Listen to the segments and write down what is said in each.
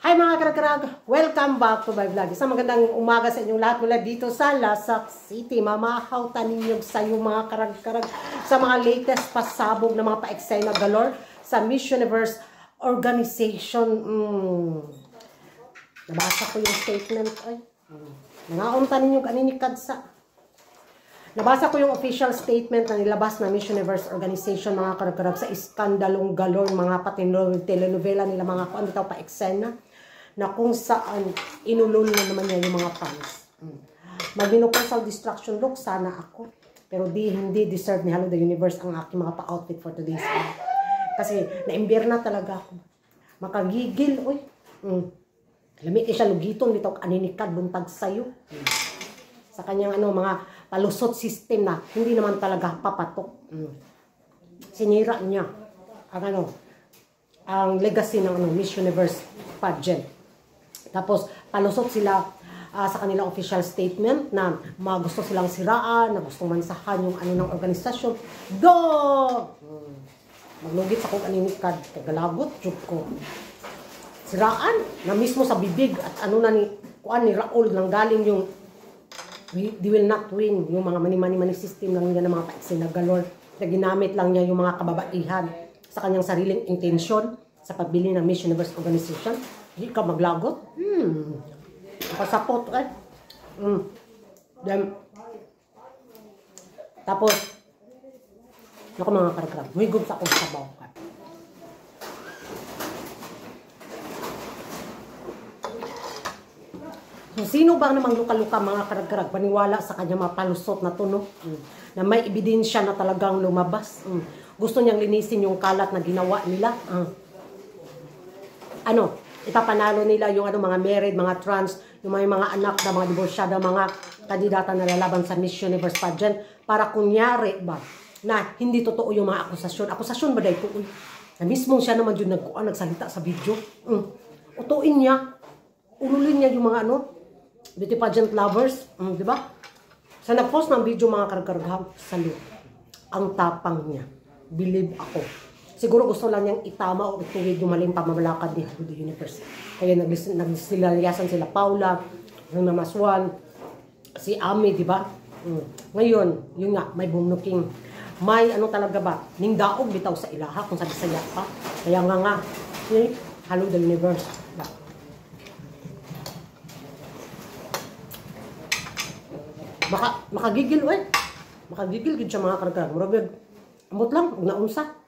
Hi mga karag-karag! Welcome back to my vlog. Isang magandang umaga sa inyong lahat mula dito sa Lasak City. Mamahawtan ninyo sa iyo mga karag-karag sa mga latest pasabog na mga pa-eksena galore sa Miss Universe Organization. Nabasa ko yung statement. Nangaunta ninyo kaninikad sa... Nabasa ko yung official statement na nilabas na Miss Universe Organization mga karag-karag sa iskandalong galore, mga telenovela nila, mga kung ano daw pa-eksena na kung saan inulol na naman niya yung mga fans. Mag-menopausal distraction look sana ako. Pero hindi deserve ni Hello the Universe ang aking mga pa-outfit for today's video. Kasi na-imbir na talaga ako. Makagigil, oy. Lamig siya lugiton dito aninikad buntag sayo. Sa kanyang mga palusot system na hindi naman talaga papatok. Sinira niya ang ang legacy ng Miss Universe pageant. Tapos, palusot sila sa kanilang official statement na gusto silang siraan, na gustong mansahan yung ng organisasyon. Go! Maglugit sa kong aninikad, kagalagot, chuk ko. Siraan, na mismo sa bibig, at ni Raul, nang galing yung they will not win, yung mga mani-mani system lang niya ng mga pa-eksena galore, na ginamit lang niya yung mga kababaihan sa kanyang sariling intensyon sa pagbili ng Miss Universe Organization. Hindi ka maglagot. Nakasapot Then, tapos, naku mga karag-karag, huwigog sa akong sabaw. So, sino ba namang luka-luka mga karag-karag paniwala sa kanya mapalusot na tunog? Na may ebidensya na talagang lumabas. Gusto niyang linisin yung kalat na ginawa nila. Ipapanalo nila yung mga married, mga trans, yung mga anak na mga diborsyada, mga kandidata na lalaban sa Miss Universe pageant para kunyari ba na hindi totoo yung mga akusasyon. Akusasyon ba dahil ito? Na mismo siya naman yung nagsalita sa video. Utuin niya. Ululin niya yung mga beauty pageant lovers. Di ba? Sa nag-post ng video mga karag-karag, salute. Ang tapang niya. Believe ako. Siguro gusto lang niyang itama o ituwid yung maling pamamalakad ni Hello the Universe. Kaya nagsilalayasan sila Paula, yung namaswan, si Ami, di ba? Ngayon, yun nga, may bumunuking, may talaga ba, ningdaog bitaw sa ilaha kung sa Bisaya pa. Kaya nga, Hello the Universe. Makagigil, makagigil gid siya mga karag-karag. Murag amot lang, naunsa.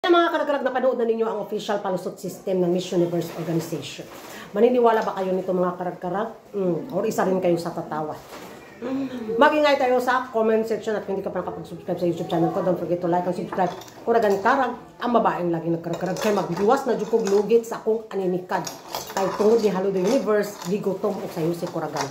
Mga karag-karag, napanood na ninyo ang official palusot system ng Miss Universe Organization. Maniniwala ba kayo nito mga karag-karag? Or isa rin kayo sa tatawa? Mag-ingay tayo sa comment section at kung hindi ka pa nakapag-subscribe sa YouTube channel ko, don't forget to like and subscribe. Kuragan-karag, ang babaeng lagi nagkarag-karag. Kaya magbiwas na jukog lugit sa akong aninikad. Kaya tungod ni Hello the Universe, gigutom o sayo si Kuragan.